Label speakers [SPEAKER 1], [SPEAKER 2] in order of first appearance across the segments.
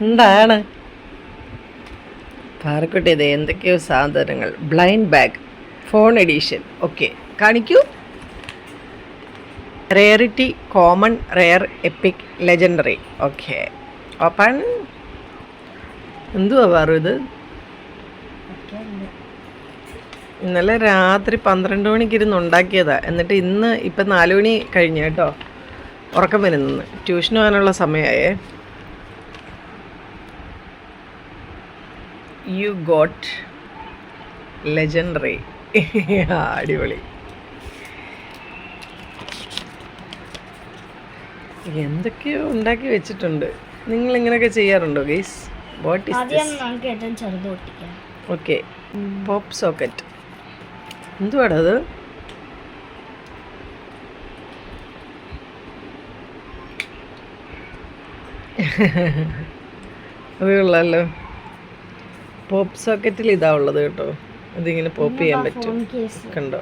[SPEAKER 1] എന്താണ് പാറക്കുട്ടി? ഇത് എന്തൊക്കെയോ സാധനങ്ങൾ. Blind bag, phone edition. Okay, കാണിക്കൂ. Rarity, common, rare, epic, legendary. Okay, open. എന്തുവാ പാറു ഇത്? ഇന്നലെ രാത്രി 12 മണിക്ക് ഇരുന്ന് ഉണ്ടാക്കിയതാ. എന്നിട്ട് ഇന്ന് ഇപ്പം 4 മണി കഴിഞ്ഞു കേട്ടോ. ഉറക്കം വരുന്നു. ട്യൂഷന് പോകാനുള്ള സമയമായേ. You got legendary. അടിപൊളി. എന്തൊക്കെയോ ഉണ്ടാക്കി വെച്ചിട്ടുണ്ട്. നിങ്ങൾ ഇങ്ങനെയൊക്കെ ചെയ്യാറുണ്ടോ guys? What is this? Okay, pop socket. എന്തുവാടാ അത്? അത് കൊള്ളാമല്ലോ. പോപ്പ് സോക്കറ്റിൽ ഇതാ ഉള്ളത് കേട്ടോ. ഇതിങ്ങനെ പോപ്പ് ചെയ്യാൻ പറ്റും, കണ്ടോ?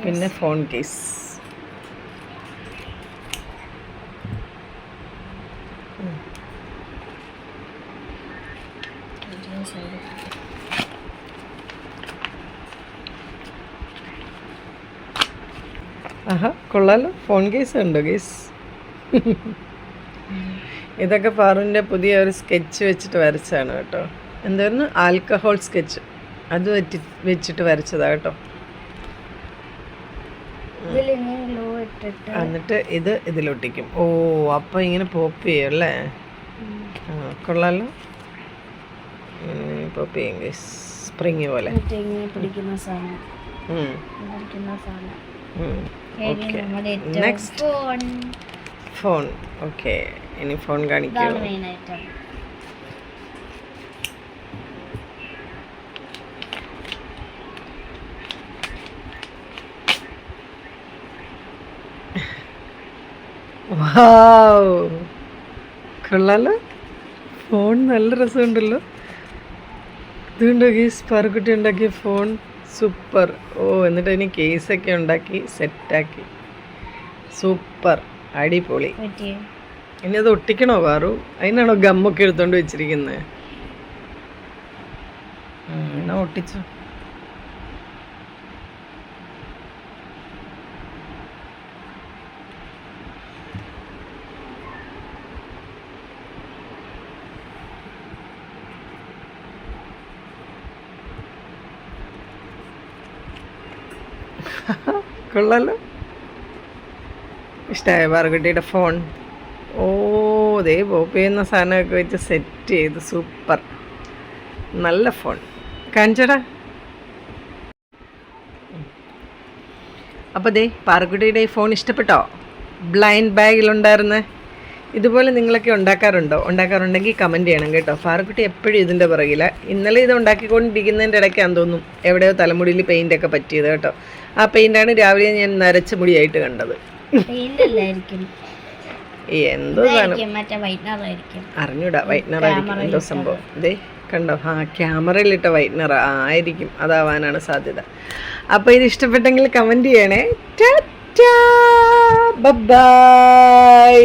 [SPEAKER 1] പിന്നെ ഫോൺ കേസ്. ആഹാ, കൊള്ളാലോ. ഫോൺ കേസ് ഉണ്ടോ ഗേസ്? ഇതൊക്കെ പാറുവിൻ്റെ പുതിയ ഒരു സ്കെച്ച് വെച്ചിട്ട് വരച്ചതാണ് കേട്ടോ. എന്തായിരുന്നു? Alcohol sketch. അത് വെച്ചിട്ട് വരച്ചതാ കേട്ടോ. എന്നിട്ട് ഇത് ഇതിലൊട്ടിക്കും. ഓ, അപ്പം ഇങ്ങനെ പോപ്പ് ചെയ്യും അല്ലേ? ആ, കൊള്ളാലോ. പോപ്പ് ചെയ്യും ഗേസ്, സ്പ്രിങ് പോലെ. Okay, next phone. ഓക്കെ, ഇനി ഫോൺ കാണിക്കൂ. വാവ്, കൊള്ളാലോ. ഫോൺ നല്ല രസമുണ്ടല്ലോ. ഇതുകൊണ്ടോ ഗീസ് പാറക്കുട്ടി ഉണ്ടാക്കിയ ഫോൺ? സൂപ്പർ. ഓ, എന്നിട്ട് അതിന് കേസൊക്കെ ഉണ്ടാക്കി സെറ്റാക്കി. സൂപ്പർ, അടിപൊളി. ഇനി അത് ഒട്ടിക്കണോ പാറു? അതിനാണോ ഗമ്മൊക്കെ എടുത്തോണ്ട് വെച്ചിരിക്കുന്നത്? എന്നാ ഒട്ടിച്ചു. കൊള്ളാലോ. ഇഷ്ടമായ പാറക്കുട്ടിയുടെ ഫോൺ? ഓ, ദേ പോപ്പ് ചെയ്യുന്ന സാധനമൊക്കെ വെച്ച് സെറ്റ് ചെയ്ത് സൂപ്പർ. നല്ല ഫോൺ. കാണിച്ചടാ. അപ്പോൾ ദേ പാറക്കുട്ടിയുടെ ഈ ഫോൺ ഇഷ്ടപ്പെട്ടോ? ബ്ലൈൻഡ് ബാഗിലുണ്ടായിരുന്നേ. ഇതുപോലെ നിങ്ങളൊക്കെ ഉണ്ടാക്കാറുണ്ടെങ്കിൽ കമൻറ്റ് ചെയ്യണം കേട്ടോ. പാറക്കുട്ടി എപ്പോഴും ഇതിൻ്റെ പുറകില. ഇന്നലെ ഇത് ഉണ്ടാക്കിക്കൊണ്ടിരിക്കുന്നതിൻ്റെ ഇടയ്ക്കാന്ന് തോന്നും എവിടെയോ തലമുടിയിൽ പെയിൻ്റൊക്കെ പറ്റിയത് കേട്ടോ. ആ പെയിൻ്റാണ് രാവിലെ ഞാൻ നരച്ച മുടിയായിട്ട് കണ്ടത്. എന്തോ അറിഞ്ഞൂടാ, വൈറ്റ്നർ ആയിരിക്കും എന്തോ സംഭവം. ഇതേ കണ്ടോ? ആ, ക്യാമറയിലിട്ട വൈറ്റ്നർ ആയിരിക്കും, അതാവാനാണ് സാധ്യത. അപ്പോൾ ഇത് ഇഷ്ടപ്പെട്ടെങ്കിൽ കമൻറ്റ് ചെയ്യണേ. ടാറ്റാ, ബൈ.